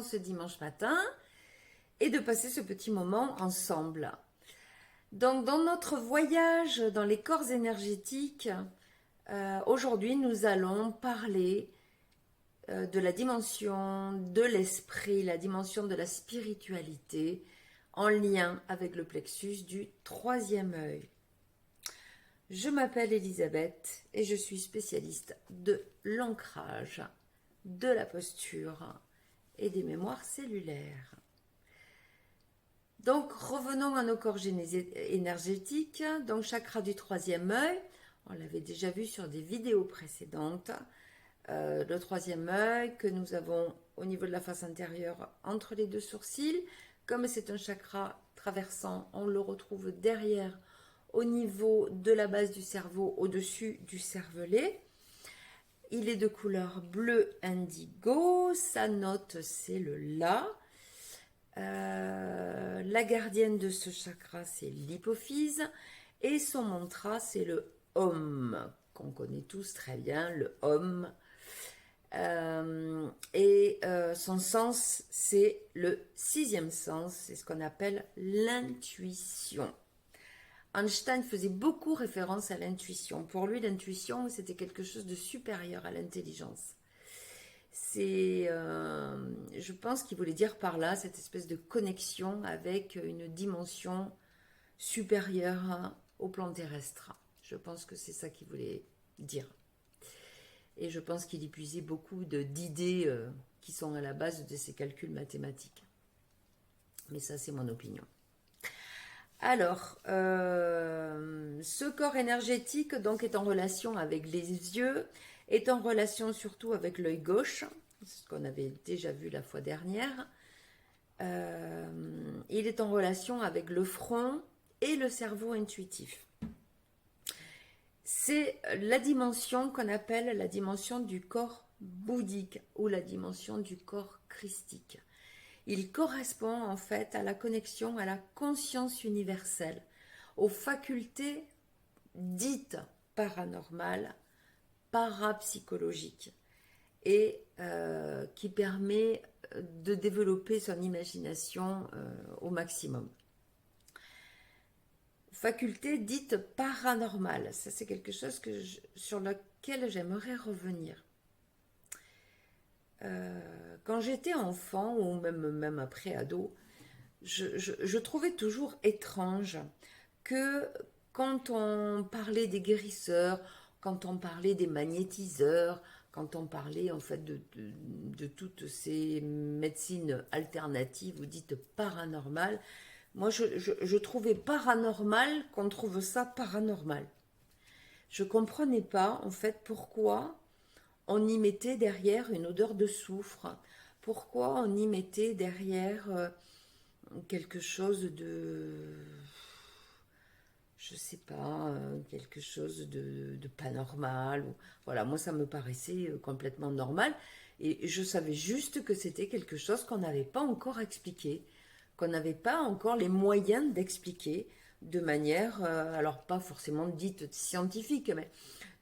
ce dimanche matin et de passer ce petit moment ensemble. Donc, dans notre voyage dans les corps énergétiques, aujourd'hui, nous allons parler de la dimension de l'esprit, la dimension de la spiritualité en lien avec le plexus du troisième œil. Je m'appelle Elisabeth et je suis spécialiste de l'ancrage, de la posture et des mémoires cellulaires. Donc revenons à nos corps énergétiques, donc chakra du troisième œil, on l'avait déjà vu sur des vidéos précédentes, le troisième œil que nous avons au niveau de la face intérieure entre les deux sourcils, comme c'est un chakra traversant, on le retrouve derrière au niveau de la base du cerveau, au-dessus du cervelet. Il est de couleur bleu indigo, sa note c'est le La. La gardienne de ce chakra c'est l'hypophyse et son mantra c'est le Om, qu'on connaît tous très bien, le Om. Son sens c'est le sixième sens, c'est ce qu'on appelle l'intuition. Einstein faisait beaucoup référence à l'intuition. Pour lui, l'intuition, c'était quelque chose de supérieur à l'intelligence. Je pense qu'il voulait dire par là cette espèce de connexion avec une dimension supérieure au plan terrestre. Je pense que c'est ça qu'il voulait dire. Et je pense qu'il y puisait beaucoup d'idées qui sont à la base de ces calculs mathématiques. Mais ça, c'est mon opinion. Alors, ce corps énergétique donc est en relation avec les yeux, est en relation surtout avec l'œil gauche, ce qu'on avait déjà vu la fois dernière. Il est en relation avec le front et le cerveau intuitif. C'est la dimension qu'on appelle la dimension du corps bouddhique ou la dimension du corps christique. Il correspond en fait à la connexion à la conscience universelle, aux facultés dites paranormales, parapsychologiques, et qui permet de développer son imagination au maximum. Facultés dites paranormales, ça c'est quelque chose sur lequel j'aimerais revenir. Quand j'étais enfant, ou même après ado, je trouvais toujours étrange que quand on parlait des guérisseurs, quand on parlait des magnétiseurs, quand on parlait en fait de toutes ces médecines alternatives ou dites paranormales, moi je trouvais paranormal qu'on trouve ça paranormal. Je comprenais pas en fait pourquoi on y mettait derrière une odeur de soufre, pourquoi on y mettait derrière quelque chose de, je sais pas, quelque chose de pas normal. Voilà, moi ça me paraissait complètement normal et je savais juste que c'était quelque chose qu'on n'avait pas encore expliqué, qu'on n'avait pas encore les moyens d'expliquer de manière, alors pas forcément dite scientifique, mais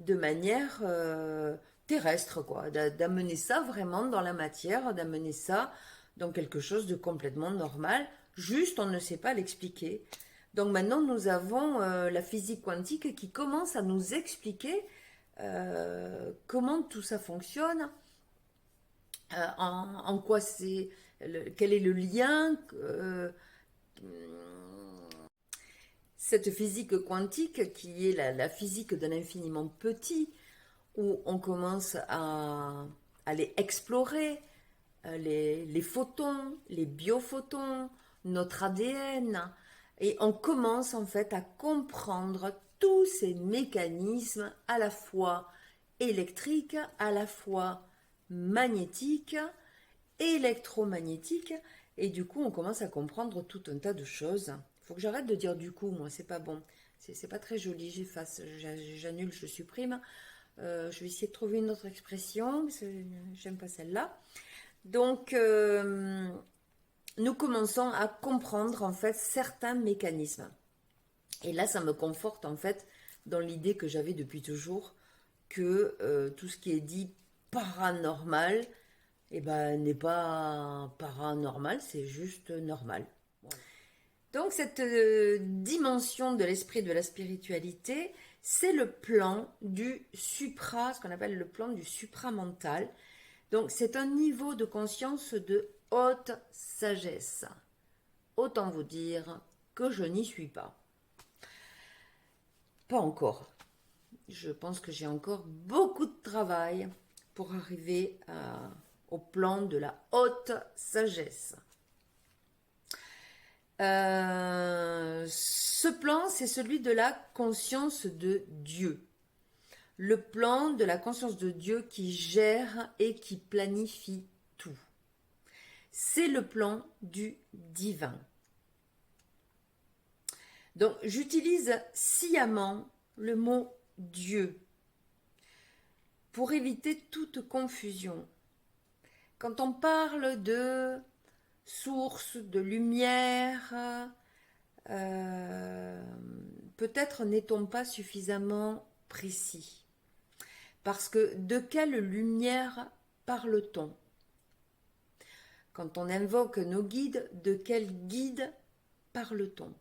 de manière terrestre, quoi, d'amener ça vraiment dans la matière, d'amener ça dans quelque chose de complètement normal, juste on ne sait pas l'expliquer. Donc maintenant nous avons la physique quantique qui commence à nous expliquer comment tout ça fonctionne, en quoi c'est, quel est le lien, cette physique quantique qui est la physique de l'infiniment petit, où on commence à aller explorer les photons, les biophotons, notre ADN, et on commence en fait à comprendre tous ces mécanismes à la fois électriques, à la fois magnétiques, électromagnétiques, et du coup on commence à comprendre tout un tas de choses. Il faut que j'arrête de dire du coup, moi c'est pas bon, c'est pas très joli, j'efface, j'annule, je supprime. Je vais essayer de trouver une autre expression, j'aime pas celle-là. Donc, nous commençons à comprendre en fait certains mécanismes. Et là, ça me conforte en fait dans l'idée que j'avais depuis toujours que tout ce qui est dit paranormal, eh ben, n'est pas paranormal, c'est juste normal. Voilà. Donc cette dimension de l'esprit de la spiritualité, c'est le plan du supra, ce qu'on appelle le plan du supramental. Donc c'est un niveau de conscience de haute sagesse. Autant vous dire que je n'y suis pas. Pas encore. Je pense que j'ai encore beaucoup de travail pour arriver au plan de la haute sagesse. Ce plan, c'est celui de la conscience de Dieu. Le plan de la conscience de Dieu qui gère et qui planifie tout. C'est le plan du divin. Donc, j'utilise sciemment le mot Dieu pour éviter toute confusion. Quand on parle de source, de lumière, peut-être n'est-on pas suffisamment précis. Parce que de quelle lumière parle-t-on? Quand on invoque nos guides, de quel guide parle-t-on?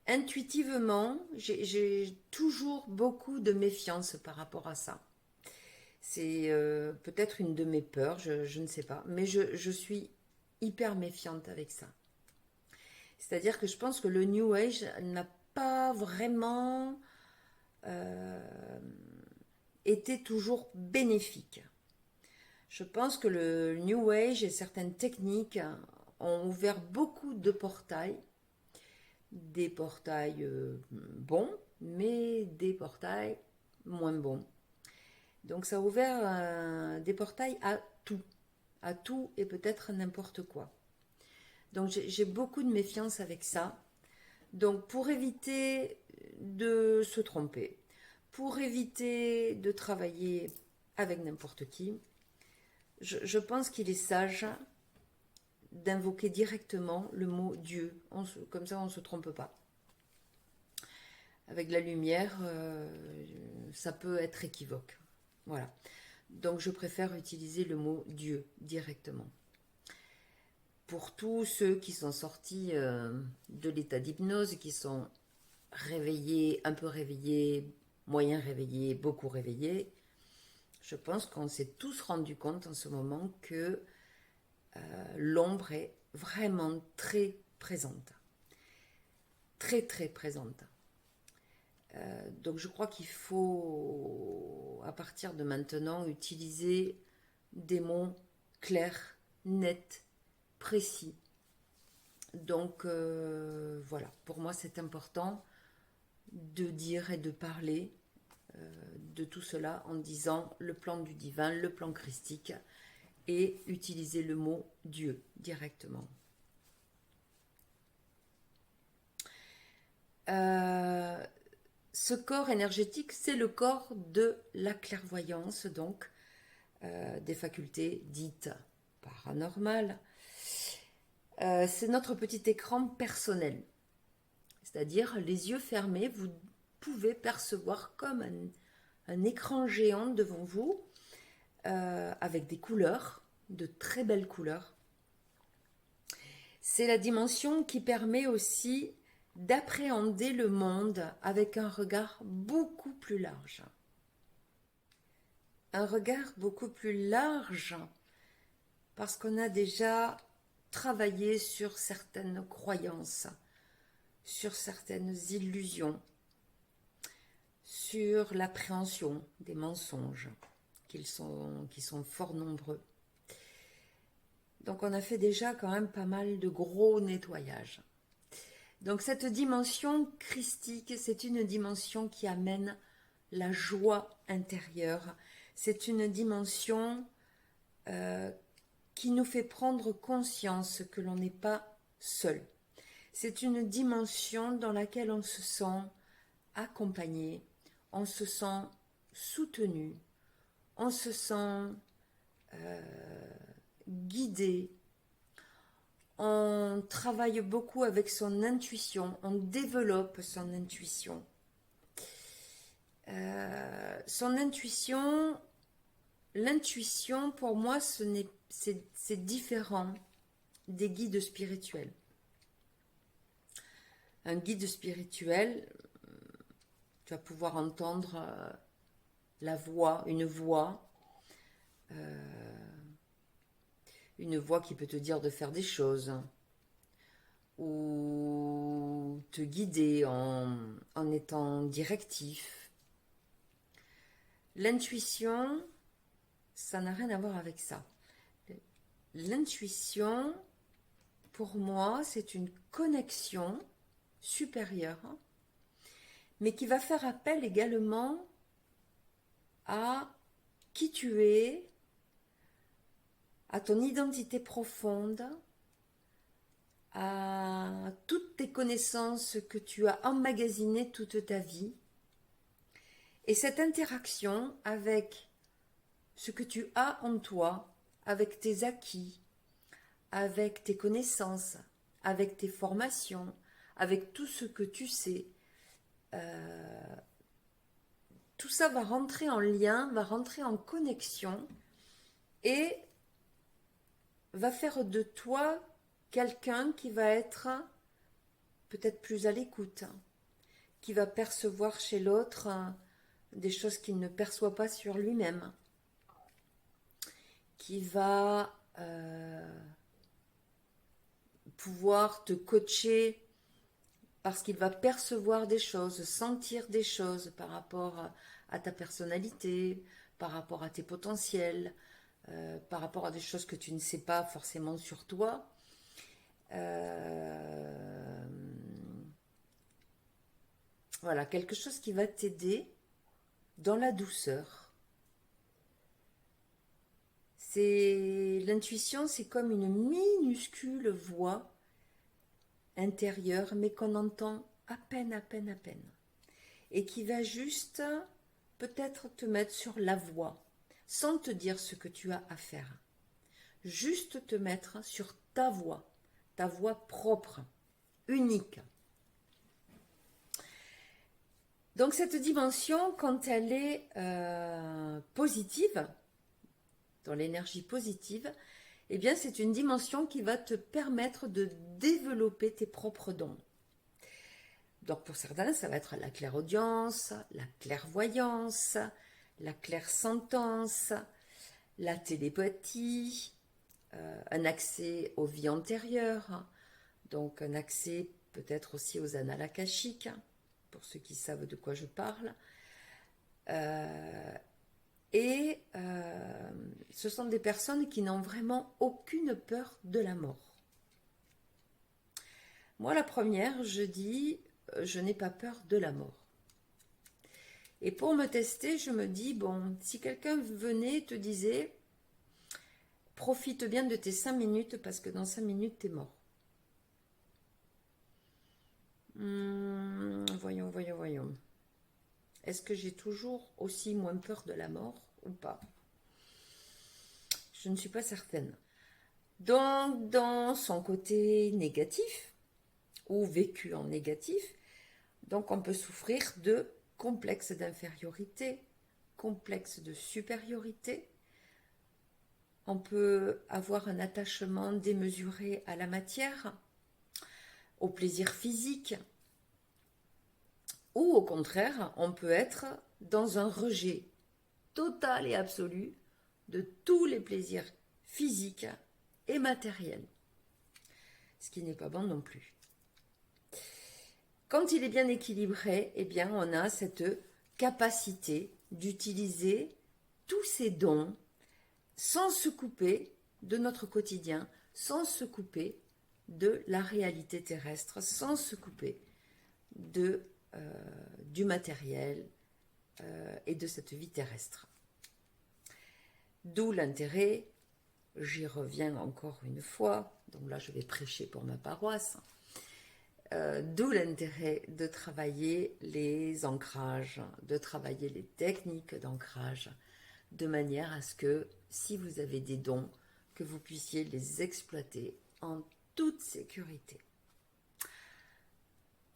Intuitivement, j'ai toujours beaucoup de méfiance par rapport à ça. C'est peut-être une de mes peurs, je ne sais pas. Mais je suis hyper méfiante avec ça. C'est-à-dire que je pense que le New Age n'a pas vraiment été toujours bénéfique. Je pense que le New Age et certaines techniques ont ouvert beaucoup de portails, des portails bons, mais des portails moins bons. Donc ça a ouvert des portails à tout et peut-être n'importe quoi. Donc j'ai beaucoup de méfiance avec ça. Donc pour éviter de se tromper, pour éviter de travailler avec n'importe qui, je pense qu'il est sage d'invoquer directement le mot Dieu. Comme ça, on ne se trompe pas. Avec la lumière, ça peut être équivoque. Voilà. Donc, je préfère utiliser le mot Dieu directement. Pour tous ceux qui sont sortis de l'état d'hypnose, qui sont réveillés, un peu réveillés, moyen réveillés, beaucoup réveillés, je pense qu'on s'est tous rendu compte en ce moment que l'ombre est vraiment très présente. Très très présente. Donc je crois qu'il faut, à partir de maintenant, utiliser des mots clairs, nets, précis. Donc voilà, pour moi c'est important de dire et de parler de tout cela en disant le plan du divin, le plan christique, et utiliser le mot Dieu directement. Ce corps énergétique, c'est le corps de la clairvoyance, donc des facultés dites paranormales. C'est notre petit écran personnel, c'est-à-dire les yeux fermés, vous pouvez percevoir comme un écran géant devant vous, avec des couleurs, de très belles couleurs. C'est la dimension qui permet aussi d'appréhender le monde avec un regard beaucoup plus large. Un regard beaucoup plus large parce qu'on a déjà travaillé sur certaines croyances, sur certaines illusions, sur l'appréhension des mensonges, qui sont fort nombreux. Donc on a fait déjà quand même pas mal de gros nettoyage. Donc cette dimension christique, c'est une dimension qui amène la joie intérieure. C'est une dimension qui nous fait prendre conscience que l'on n'est pas seul. C'est une dimension dans laquelle on se sent accompagné, on se sent soutenu, on se sent guidé. On travaille beaucoup avec son intuition, on développe son intuition. Son intuition, l'intuition, pour moi, c'est différent des guides spirituels. Un guide spirituel, tu vas pouvoir entendre la voix, une voix qui peut te dire de faire des choses, ou te guider en étant directif. L'intuition, ça n'a rien à voir avec ça. L'intuition, pour moi, c'est une connexion supérieure, mais qui va faire appel également à qui tu es, à ton identité profonde, à toutes tes connaissances que tu as emmagasinées toute ta vie. Et cette interaction avec ce que tu as en toi, avec tes acquis, avec tes connaissances, avec tes formations, avec tout ce que tu sais, tout ça va rentrer en lien, va rentrer en connexion et va faire de toi quelqu'un qui va être peut-être plus à l'écoute, qui va percevoir chez l'autre des choses qu'il ne perçoit pas sur lui-même, qui va pouvoir te coacher parce qu'il va percevoir des choses, sentir des choses par rapport à ta personnalité, par rapport à tes potentiels, par rapport à des choses que tu ne sais pas forcément sur toi. Voilà, quelque chose qui va t'aider dans la douceur. L'intuition, c'est comme une minuscule voix intérieure, mais qu'on entend à peine, et qui va juste peut-être te mettre sur la voie, sans te dire ce que tu as à faire. Juste te mettre sur ta voie propre, unique. Donc cette dimension, quand elle est positive, dans l'énergie positive, eh bien c'est une dimension qui va te permettre de développer tes propres dons. Donc pour certains, ça va être la clairaudience, la clairvoyance, la clairsentence, la télépathie, un accès aux vies antérieures, donc un accès peut-être aussi aux annales akashiques, pour ceux qui savent de quoi je parle. Ce sont des personnes qui n'ont vraiment aucune peur de la mort. Moi, la première, je dis, je n'ai pas peur de la mort. Et pour me tester, je me dis, bon, si quelqu'un venait et te disait, profite bien de tes 5 minutes parce que dans 5 minutes, t'es mort. Voyons. Est-ce que j'ai toujours aussi moins peur de la mort ou pas? Je ne suis pas certaine. Donc, dans son côté négatif, ou vécu en négatif, donc on peut souffrir de complexes d'infériorité, complexes de supériorité. On peut avoir un attachement démesuré à la matière, au plaisir physique, ou au contraire, on peut être dans un rejet total et absolu de tous les plaisirs physiques et matériels, ce qui n'est pas bon non plus. Quand il est bien équilibré, eh bien, on a cette capacité d'utiliser tous ces dons sans se couper de notre quotidien, sans se couper de la réalité terrestre, sans se couper du matériel et de cette vie terrestre. D'où l'intérêt, j'y reviens encore une fois, donc là je vais prêcher pour ma paroisse, d'où l'intérêt de travailler les ancrages, de travailler les techniques d'ancrage, de manière à ce que si vous avez des dons, que vous puissiez les exploiter en toute sécurité.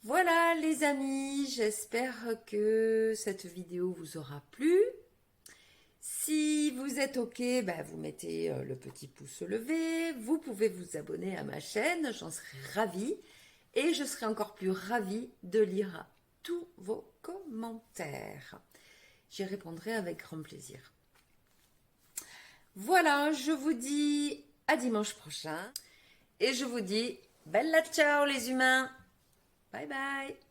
Voilà les amis, j'espère que cette vidéo vous aura plu. Si vous êtes OK, ben, vous mettez le petit pouce levé. Vous pouvez vous abonner à ma chaîne, j'en serai ravie. Et je serai encore plus ravie de lire tous vos commentaires. J'y répondrai avec grand plaisir. Voilà, je vous dis à dimanche prochain. Et je vous dis bella ciao les humains. Bye bye.